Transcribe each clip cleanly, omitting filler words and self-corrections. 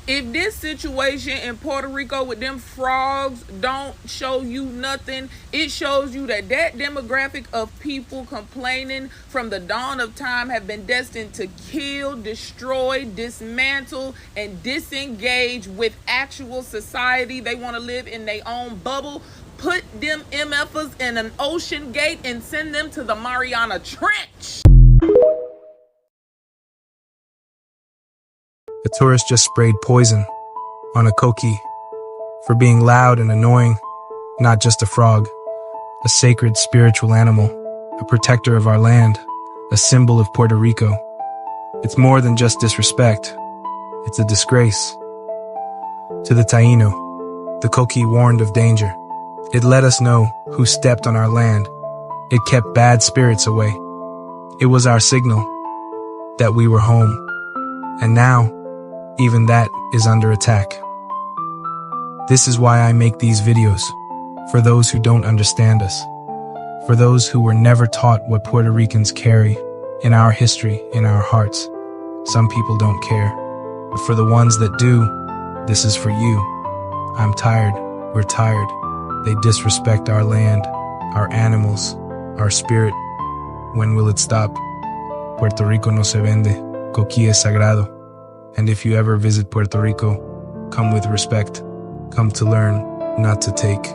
If this situation in Puerto Rico with them frogs don't show you nothing, it shows you that demographic of people complaining from the dawn of time have been destined to kill, destroy, dismantle, and disengage with actual society. They want to live in their own bubble. Put them MFers in an ocean gate and send them to the Mariana Trench. A tourist just sprayed poison on a coqui for being loud and annoying, not just a frog, a sacred spiritual animal, a protector of our land, a symbol of Puerto Rico. It's more than just disrespect. It's a disgrace. To the Taino, the coqui warned of danger. It let us know who stepped on our land. It kept bad spirits away. It was our signal that we were home. And now, even that is under attack. This is why I make these videos, for those who don't understand us, for those who were never taught what Puerto Ricans carry in our history, in our hearts. Some people don't care, but for the ones that do, this is for you. I'm tired, we're tired. They disrespect our land, our animals, our spirit. When will it stop? Puerto Rico no se vende, coqui es sagrado. And if you ever visit Puerto Rico, come with respect. Come to learn, not to take.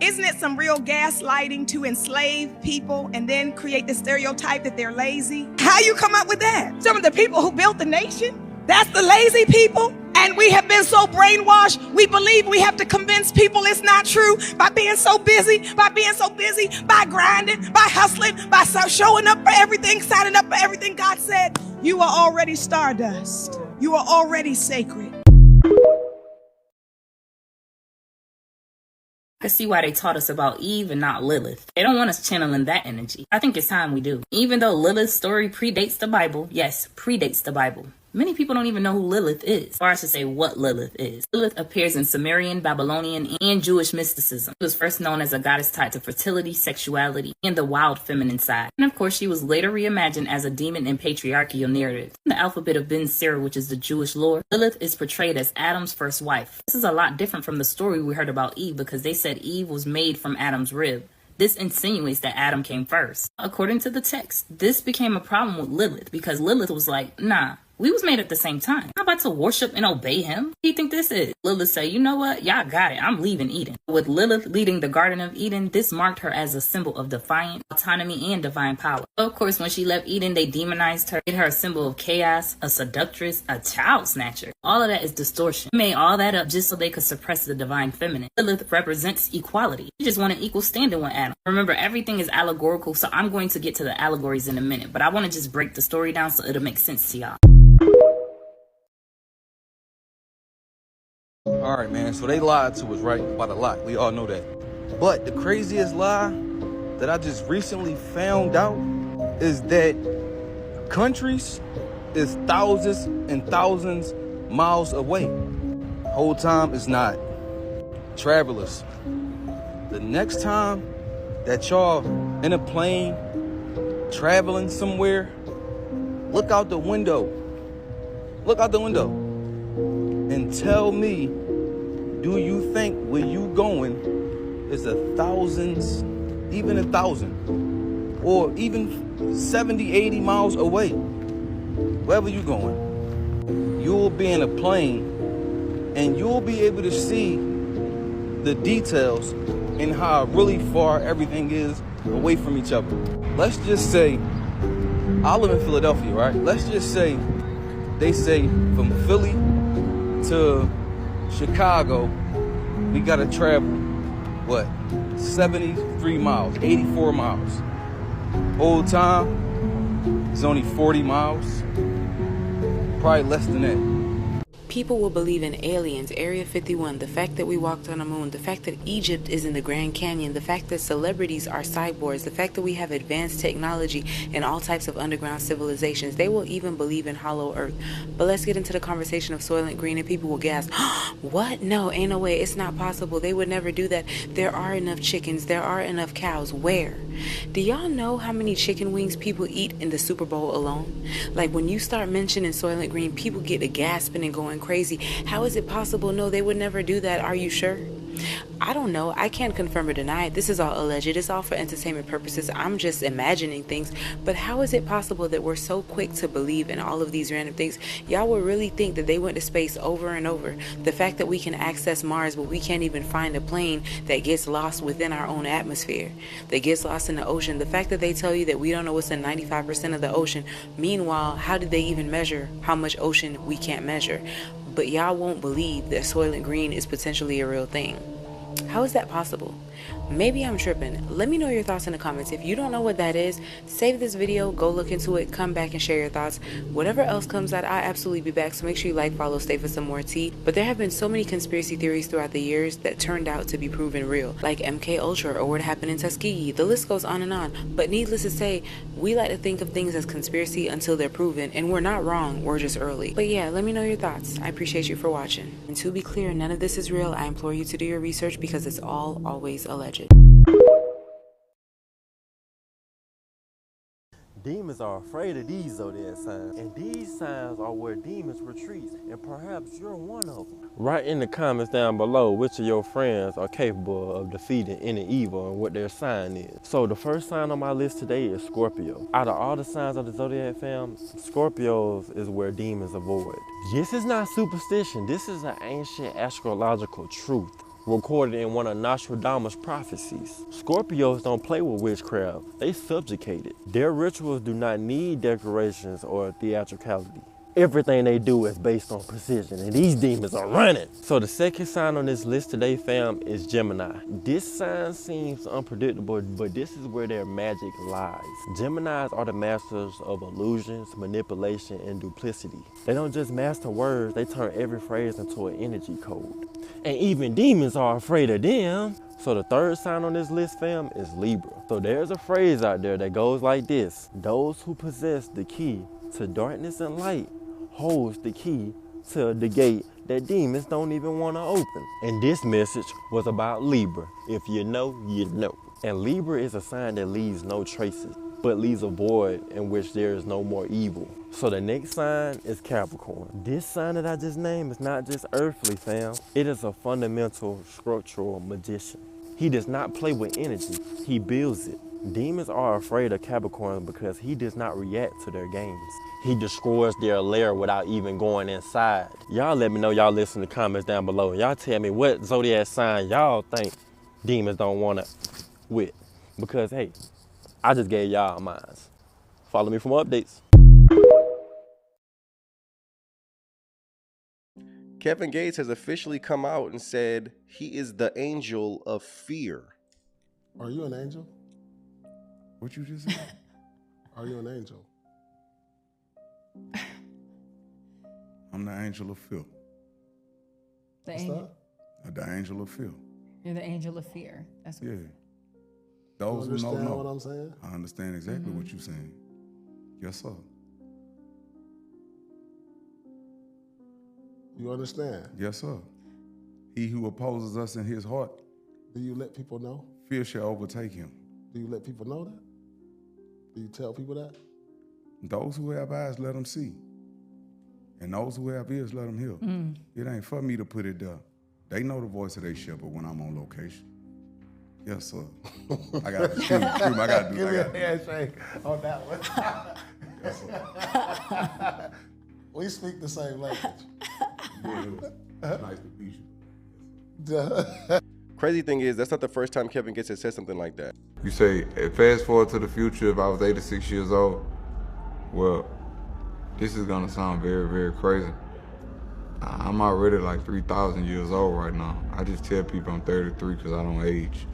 Isn't it some real gaslighting to enslave people and then create the stereotype that they're lazy? How you come up with that? Some of the people who built the nation, that's the lazy people? And we have been so brainwashed, we believe we have to convince people it's not true by being so busy, by grinding, by hustling, by showing up for everything, signing up for everything. God said, you are already stardust. You are already sacred. I see why they taught us about Eve and not Lilith. They don't want us channeling that energy. I think it's time we do. Even though Lilith's story predates the Bible, yes, predates the Bible. Many people don't even know who Lilith is, or I should say what Lilith is. Lilith appears in Sumerian, Babylonian, and Jewish mysticism. She was first known as a goddess tied to fertility, sexuality, and the wild feminine side. And of course, she was later reimagined as a demon in patriarchal narratives. In the alphabet of Ben Sira, which is the Jewish lore, Lilith is portrayed as Adam's first wife. This is a lot different from the story we heard about Eve because they said Eve was made from Adam's rib. This insinuates that Adam came first. According to the text, this became a problem with Lilith because Lilith was like, nah, we was made at the same time. I'm about to worship and obey him. What do you think this is? Lilith say, you know what? Y'all got it. I'm leaving Eden. With Lilith leading the Garden of Eden, this marked her as a symbol of defiant autonomy and divine power. So of course, when she left Eden, they demonized her, made her a symbol of chaos, a seductress, a child snatcher. All of that is distortion. They made all that up just so they could suppress the divine feminine. Lilith represents equality. She just wanted equal standing with Adam. Remember, everything is allegorical, so I'm going to get to the allegories in a minute, but I want to just break the story down so it'll make sense to y'all. Alright, man, so they lied to us, right? About a lot. We all know that. But the craziest lie that I just recently found out is that countries is thousands and thousands miles away. Whole time it's not. Travelers, the next time that y'all in a plane traveling somewhere, look out the window. Look out the window and tell me, do you think where you going is even 1,000 or even 70, 80 miles away? Wherever you going, you'll be in a plane and you'll be able to see the details and how really far everything is away from each other. Let's just say, I live in Philadelphia, right? Let's just say they say from Philly to Chicago, we gotta travel, what, 73 miles, 84 miles. Old time is only 40 miles, probably less than that. People will believe in aliens, Area 51, the fact that we walked on the moon, the fact that Egypt is in the Grand Canyon, the fact that celebrities are cyborgs, the fact that we have advanced technology and all types of underground civilizations. They will even believe in Hollow Earth. But let's get into the conversation of Soylent Green and people will gasp, what? No, ain't no way. It's not possible. They would never do that. There are enough chickens. There are enough cows. Where? Do y'all know how many chicken wings people eat in the Super Bowl alone? Like when you start mentioning Soylent Green, people get to gasping and going crazy. How is it possible? No, they would never do that. Are you sure? I don't know. I can't confirm or deny it. This is all alleged. It's all for entertainment purposes. I'm just imagining things. But how is it possible that we're so quick to believe in all of these random things? Y'all would really think that they went to space over and over. The fact that we can access Mars, but we can't even find a plane that gets lost within our own atmosphere, that gets lost in the ocean. The fact that they tell you that we don't know what's in 95% of the ocean. Meanwhile, how did they even measure how much ocean we can't measure? But y'all won't believe that Soylent Green is potentially a real thing. How is that possible? Maybe I'm tripping. Let me know your thoughts in the comments. If you don't know what that is, save this video, go look into it, come back and share your thoughts. Whatever else comes out, I'll absolutely be back, so make sure you like, follow, stay for some more tea. But there have been so many conspiracy theories throughout the years that turned out to be proven real, like MK Ultra or what happened in Tuskegee. The list goes on and on. But needless to say, we like to think of things as conspiracy until they're proven, and we're not wrong, we're just early. But yeah, let me know your thoughts. I appreciate you for watching. And to be clear, none of this is real. I implore you to do your research because it's all always alleged. Demons are afraid of these zodiac signs, and these signs are where demons retreat, and perhaps you're one of them. Write in the comments down below which of your friends are capable of defeating any evil and what their sign is. So the first sign on my list today is Scorpio. Out of all the signs of the zodiac fam, Scorpios is where demons avoid. This is not superstition, this is an ancient astrological truth recorded in one of Nostradamus' prophecies. Scorpios don't play with witchcraft, they subjugate it. Their rituals do not need decorations or theatricality. Everything they do is based on precision, and these demons are running. So the second sign on this list today, fam, is Gemini. This sign seems unpredictable, but this is where their magic lies. Geminis are the masters of illusions, manipulation, and duplicity. They don't just master words, they turn every phrase into an energy code. And even demons are afraid of them. So the third sign on this list, fam, is Libra. So there's a phrase out there that goes like this: those who possess the key to darkness and light holds the key to the gate that demons don't even want to open. And this message was about Libra. If you know, you know. And Libra is a sign that leaves no traces, but leaves a void in which there is no more evil. So the next sign is Capricorn. This sign that I just named is not just earthly, fam. It is a fundamental structural magician. He does not play with energy, he builds it. Demons are afraid of Capricorn because he does not react to their games. He destroys their lair without even going inside. Y'all let me know y'all listen in the comments down below. Y'all tell me what zodiac sign y'all think demons don't want to with. Because hey, I just gave y'all mine. Follow me for more updates. Kevin Gates has officially come out and said he is the angel of fear. Are you an angel? What you just said? Are you an angel? I'm the angel of fear. The angel. The angel of fear. You're the angel of fear. That's what. Yeah. Those who don't know what I'm saying? I understand exactly what you're saying. Yes, sir. You understand? Yes, sir. He who opposes us in his heart, Do you let people know? fear shall overtake him. Do you let people know that? Do you tell people that? Those who have eyes, let them see. And those who have ears, let them hear. It ain't for me to put it there. They know the voice of their shepherd when I'm on location. Yes, sir. I got to excuse me. I got to do. Give me a handshake on that one. Yes, sir. We speak the same language. Yeah, it was nice to meet you. Crazy thing is, that's not the first time Kevin Gates has said something like that. You say, fast forward to the future, if I was 86 years old, well, this is gonna sound very, very crazy. I'm already like 3,000 years old right now. I just tell people I'm 33 because I don't age.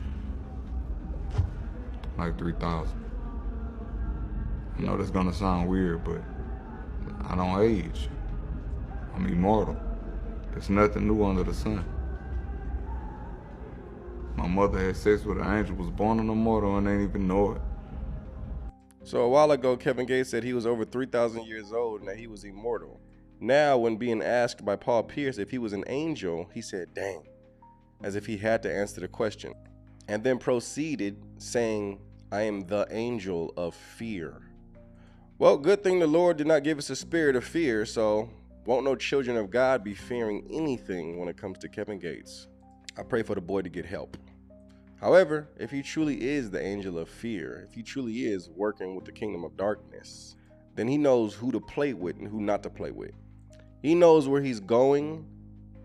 Like 3,000. I know that's gonna sound weird, but I don't age. I'm immortal. There's nothing new under the sun. My mother had sex with an angel, was born on a mortal, and ain't even know it. So a while ago, Kevin Gates said he was over 3,000 years old and that he was immortal. Now, when being asked by Paul Pierce if he was an angel, he said, dang, as if he had to answer the question, and then proceeded saying, I am the angel of fear. Well, good thing the Lord did not give us a spirit of fear, so won't no children of God be fearing anything when it comes to Kevin Gates. I pray for the boy to get help. However, if he truly is the angel of fear, if he truly is working with the kingdom of darkness, then he knows who to play with and who not to play with. He knows where he's going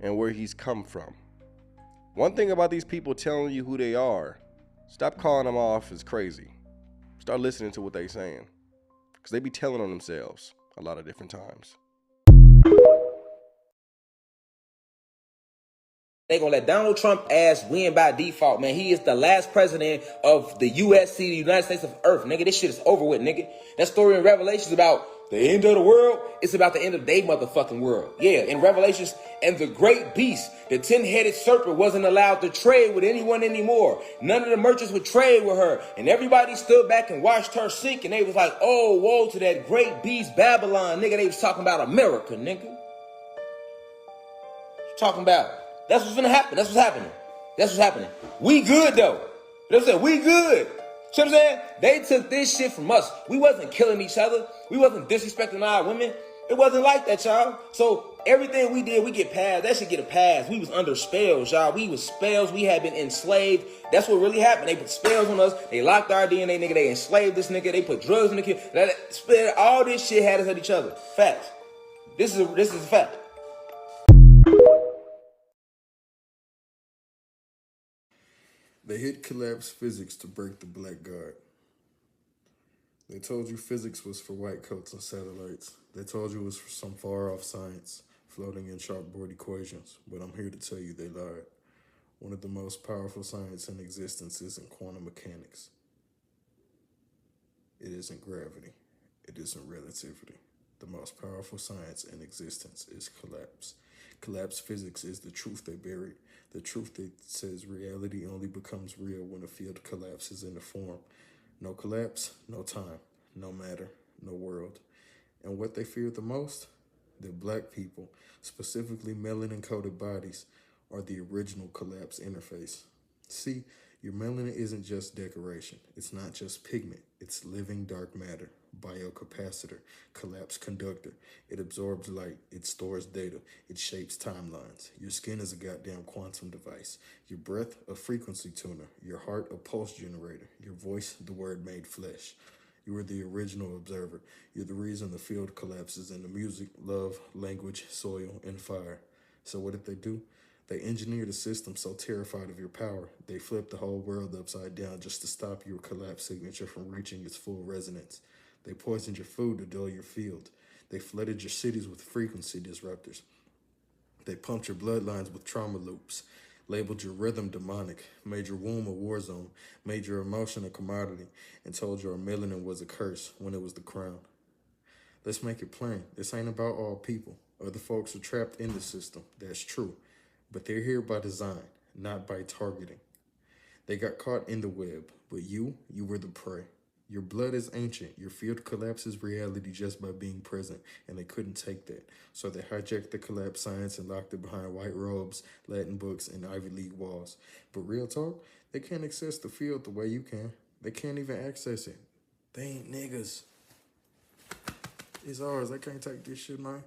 and where he's come from. One thing about these people telling you who they are, stop calling them off as crazy. Start listening to what they're saying, because they be telling on themselves a lot of different times. They gonna let Donald Trump ass win by default, man. He is the last president of the USC, the United States of Earth, nigga. This shit is over with, nigga. That story in Revelations about the end of the world, it's about the end of their motherfucking world. Yeah, in Revelations, and the great beast, the 10-headed serpent, wasn't allowed to trade with anyone anymore. None of the merchants would trade with her. And everybody stood back and watched her sink, and they was like, oh, woe to that great beast, Babylon, nigga. They was talking about America, nigga. Talking about, that's what's gonna happen. That's what's happening. That's what's happening. We good, though. You know what I'm saying? We good. See what I'm saying? They took this shit from us. We wasn't killing each other. We wasn't disrespecting our women. It wasn't like that, y'all. So everything we did, we get passed. That should get a pass. We was under spells, y'all. We was spells. We had been enslaved. That's what really happened. They put spells on us. They locked our DNA, nigga. They enslaved this nigga. They put drugs in the kid. All this shit had us at each other. Facts. This is a fact. They hit collapse physics to break the black guard. They told you physics was for white coats and satellites. They told you it was for some far-off science, floating in chalkboard equations. But I'm here to tell you they lied. One of the most powerful science in existence isn't quantum mechanics. It isn't gravity. It isn't relativity. The most powerful science in existence is collapse. Collapse physics is the truth they buried. The truth that says reality only becomes real when a field collapses into form. No collapse, no time, no matter, no world. And what they feared the most? That black people, specifically melanin-coated bodies, are the original collapse interface. See, your melanin isn't just decoration. It's not just pigment. It's living dark matter, biocapacitor, collapse conductor. It absorbs light. It stores data. It shapes timelines. Your skin is a goddamn quantum device. Your breath, a frequency tuner. Your heart, a pulse generator. Your voice, the word made flesh. You are the original observer. You're the reason the field collapses into music, love, language, soil, and fire. So what did they do? They engineered a system so terrified of your power, they flipped the whole world upside down just to stop your collapse signature from reaching its full resonance. They poisoned your food to dull your field. They flooded your cities with frequency disruptors. They pumped your bloodlines with trauma loops, labeled your rhythm demonic, made your womb a war zone, made your emotion a commodity, and told your melanin was a curse when it was the crown. Let's make it plain. This ain't about all people. Other folks are trapped in the system. That's true. But they're here by design, not by targeting. They got caught in the web, but you were the prey. Your blood is ancient. Your field collapses reality just by being present, and they couldn't take that. So they hijacked the collapse science and locked it behind white robes, Latin books, and Ivy League walls. But real talk, they can't access the field the way you can. They can't even access it. They ain't niggas. It's ours. They can't take this shit, man.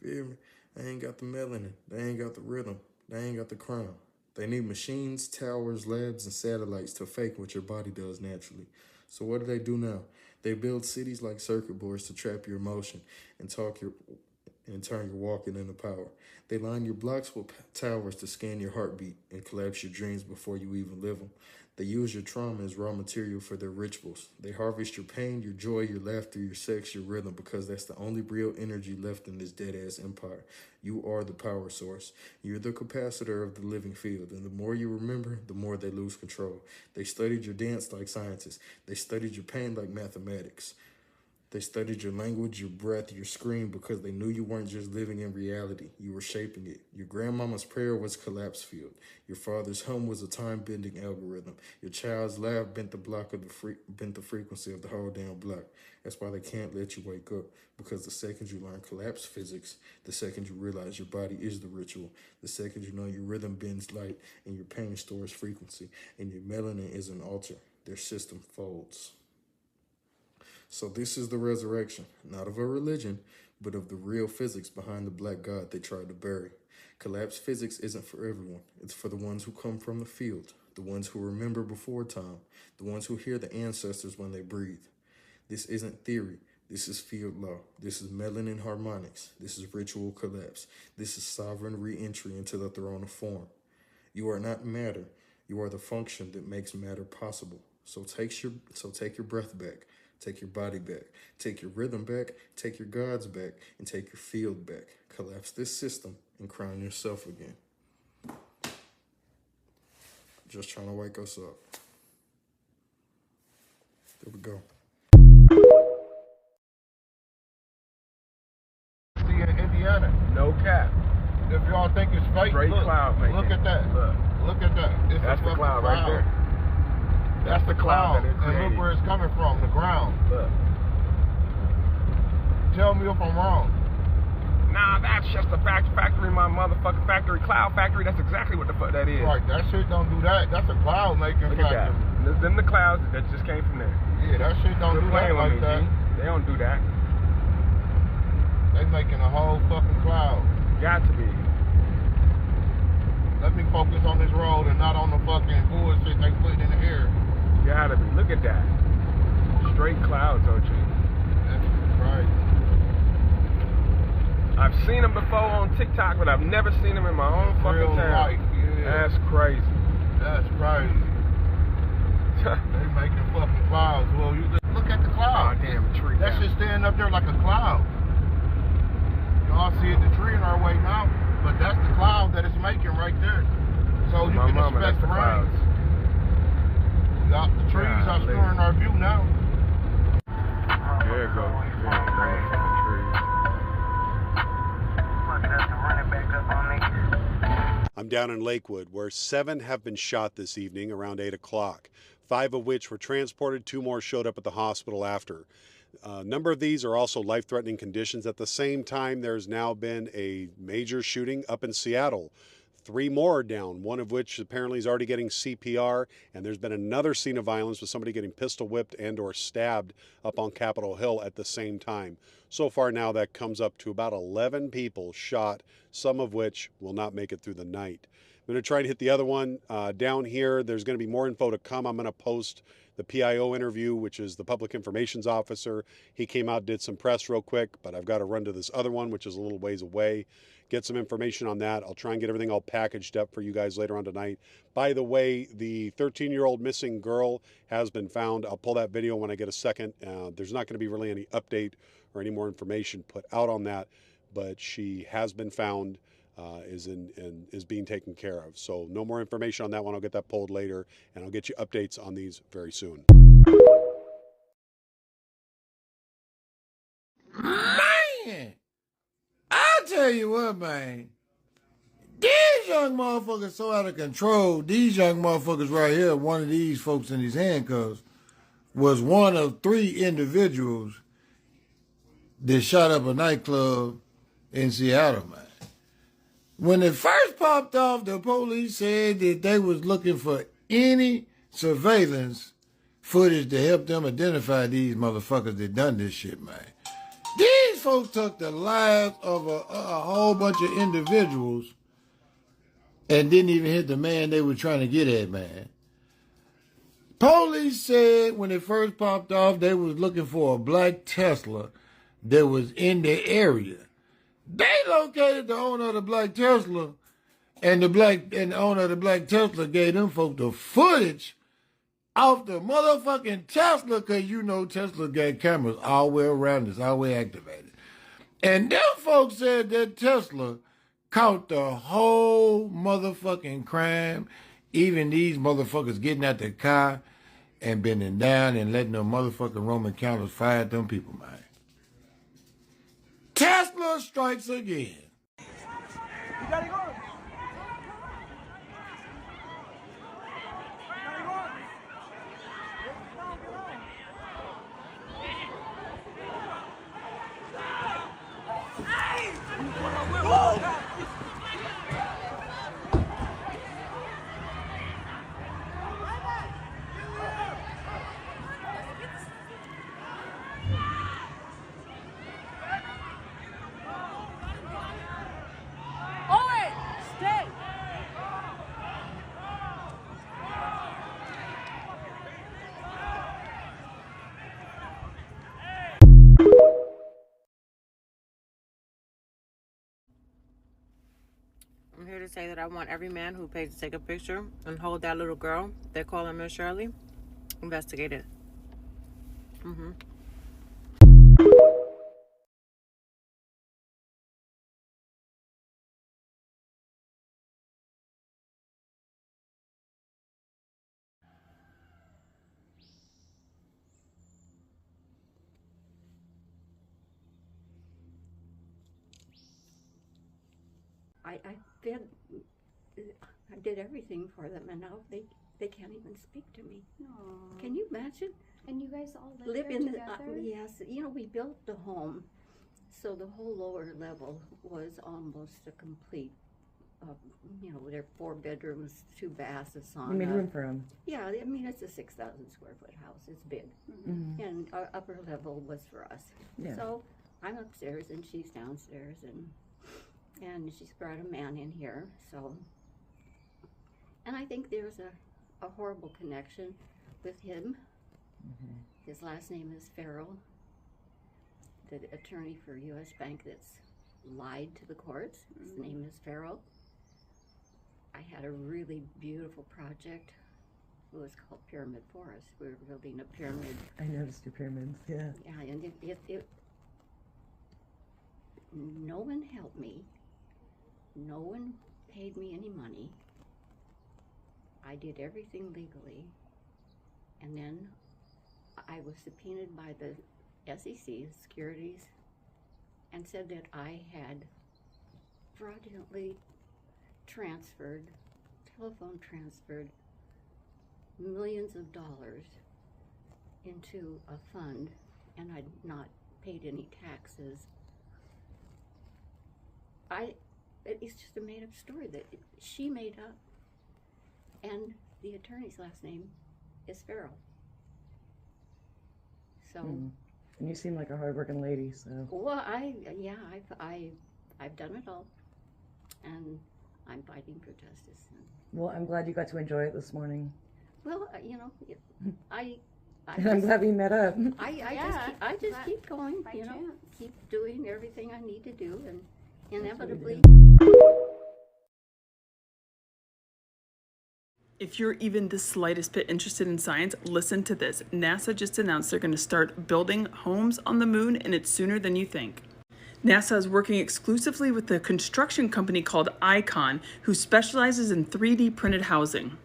Feel me? They ain't got the melanin. They ain't got the rhythm. They ain't got the crown. They need machines, towers, labs, and satellites to fake what your body does naturally. So what do they do now? They build cities like circuit boards to trap your emotion and turn your walking into power. They line your blocks with towers to scan your heartbeat and collapse your dreams before you even live them. They use your trauma as raw material for their rituals. They harvest your pain, your joy, your laughter, your sex, your rhythm, because that's the only real energy left in this dead-ass empire. You are the power source. You're the capacitor of the living field, and the more you remember, the more they lose control. They studied your dance like scientists. They studied your pain like mathematics. They studied your language, your breath, your scream because they knew you weren't just living in reality. You were shaping it. Your grandmama's prayer was collapse field. Your father's hum was a time-bending algorithm. Your child's laugh bent the frequency of the whole damn block. That's why they can't let you wake up, because the second you learn collapse physics, the second you realize your body is the ritual, the second you know your rhythm bends light and your pain stores frequency and your melanin is an altar, their system folds. So this is the resurrection, not of a religion, but of the real physics behind the black god they tried to bury. Collapse physics isn't for everyone. It's for the ones who come from the field, the ones who remember before time, the ones who hear the ancestors when they breathe. This isn't theory. This is field law. This is melanin harmonics. This is ritual collapse. This is sovereign re-entry into the throne of form. You are not matter. You are the function that makes matter possible. So take your breath back. Take your body back, take your rhythm back, take your gods back, and take your field back. Collapse this system and crown yourself again. Just trying to wake us up. There we go. See in Indiana, no cap. If y'all think it's fake, Straight look, cloud making. look at that. Look at that. It's That's a the cloud right there. That's the cloud. that it And look created. where it's coming from, the ground. Look. Tell me if I'm wrong. Nah, that's just a factory, my motherfucking factory, cloud factory. That's exactly what the fuck that is. Right, that shit don't do that. That's a cloud making Look at that. factory. Them the clouds that just came from there. Yeah, that shit don't Quit do that playing with like me, that. G. They don't do that. They making a whole fucking cloud. Got to be. Let me focus on this road and not on the fucking bullshit they put in the air. Gotta be. Look at that. Straight clouds, OG. That's right. I've seen them before on TikTok, but I've never seen them in my own fucking Real town. life, yeah. That's crazy. That's crazy. They making fucking clouds. Well, you just look at the cloud. Oh, damn, a tree. That shit standing up there like a cloud. Y'all see the tree in our way now, but that's the cloud that it's making right there. So you My can mama, expect that's the rain. clouds. The trees are Golly. obscuring our view now. There it goes. I'm down in Lakewood, where 7 have been shot this evening around 8 o'clock, 5 of which were transported, 2 more showed up at the hospital after. A number of these are also life-threatening conditions. At the same time, there's now been a major shooting up in Seattle. 3 more are down, one of which apparently is already getting CPR, and there's been another scene of violence with somebody getting pistol whipped and or stabbed up on Capitol Hill at the same time. So far now that comes up to about 11 people shot, some of which will not make it through the night. I'm going to try to hit the other one down here. There's going to be more info to come. I'm going to post the PIO interview, which is the Public Informations Officer. He came out, did some press real quick, but I've got to run to this other one, which is a little ways away, get some information on that. I'll try and get everything all packaged up for you guys later on tonight. By the way, the 13-year-old missing girl has been found. I'll pull that video when I get a second. There's not going to be really any update or any more information put out on that, but she has been found, is being taken care of. So no more information on that one. I'll get that pulled later, and I'll get you updates on these very soon. Man, I tell you what, man. These young motherfuckers so out of control. These young motherfuckers right here, one of these folks in these handcuffs, was one of 3 individuals that shot up a nightclub in Seattle, man. When it first popped off, the police said that they was looking for any surveillance footage to help them identify these motherfuckers that done this shit, man. These folks took the lives of a whole bunch of individuals and didn't even hit the man they were trying to get at, man. Police said when it first popped off, they was looking for a black Tesla that was in the area. They located the owner of the black Tesla, and the owner of the black Tesla gave them folks the footage off the motherfucking Tesla, because you know Tesla got cameras all the way around, it's all the way activated. And them folks said that Tesla caught the whole motherfucking crime, even these motherfuckers getting out the car and bending down and letting them motherfucking Roman counters fire at them people, man. Tesla strikes again. You gotta go. I'm here to say that I want every man who pays to take a picture and hold that little girl they call her Miss Shirley investigated. I did everything for them, and now they can't even speak to me. Aww. Can you imagine? And you guys all live there in together? Yes, you know, we built the home, so the whole lower level was almost a complete. You know, there are 4 bedrooms, 2 baths, a sauna. You made room for them. Yeah, I mean, it's a 6,000 square foot house. It's big, and our upper level was for us. Yeah. So I'm upstairs and she's downstairs, and she's brought a man in here. So, and I think there's a horrible connection with him. His last name is Farrell, the attorney for U.S. Bank that's lied to the courts. His name is Farrell. I had a really beautiful project. It was called Pyramid Forest. We were building a pyramid. I noticed your pyramids, yeah. Yeah, and no one helped me. No one paid me any money. I did everything legally. And then I was subpoenaed by the SEC, Securities, and said that I had fraudulently telephone transferred millions of dollars into a fund, and I'd not paid any taxes. It's just a made-up story that she made up, and the attorney's last name is Farrell. So. And you seem like a hard-working lady, so. Well, I've done it all, and I'm fighting for justice. Well, I'm glad you got to enjoy it this morning. Well, you know, I'm glad we met up. I just keep going, you know, keep doing everything I need to do, and inevitably. If you're even the slightest bit interested in science, listen to this. NASA just announced they're going to start building homes on the moon, and it's sooner than you think. NASA is working exclusively with a construction company called Icon, who specializes in 3D printed housing.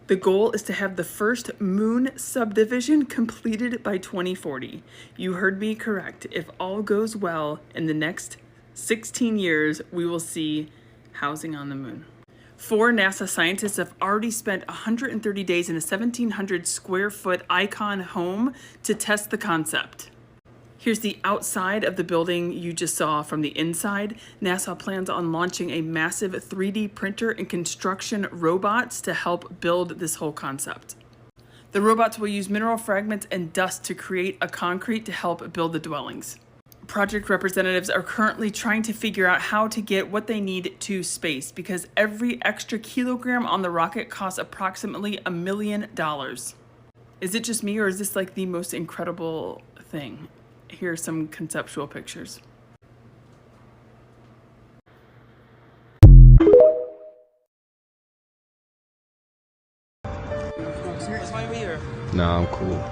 The goal is to have the first moon subdivision completed by 2040. You heard me correct. If all goes well, in the next 16 years, we will see housing on the moon. 4 NASA scientists have already spent 130 days in a 1,700 square foot Icon home to test the concept. Here's the outside of the building you just saw from the inside. NASA plans on launching a massive 3D printer and construction robots to help build this whole concept. The robots will use mineral fragments and dust to create a concrete to help build the dwellings. Project representatives are currently trying to figure out how to get what they need to space, because every extra kilogram on the rocket costs approximately $1 million. Is it just me, or is this like the most incredible thing? Here are some conceptual pictures. Nah, I'm cool.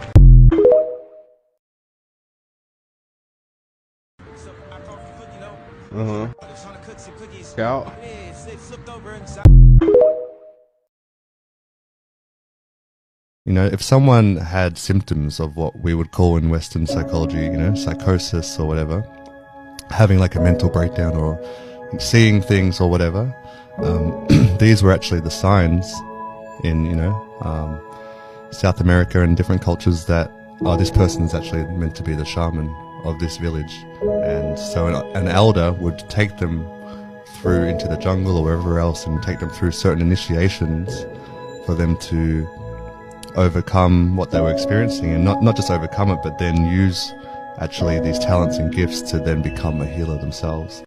Out. You know, if someone had symptoms of what we would call in Western psychology, you know, psychosis or whatever, having like a mental breakdown or seeing things or whatever, these were actually the signs in, you know, South America and different cultures that, oh, this person is actually meant to be the shaman of this village. And so an elder would take them through into the jungle or wherever else and take them through certain initiations for them to overcome what they were experiencing, and not just overcome it, but then use actually these talents and gifts to then become a healer themselves.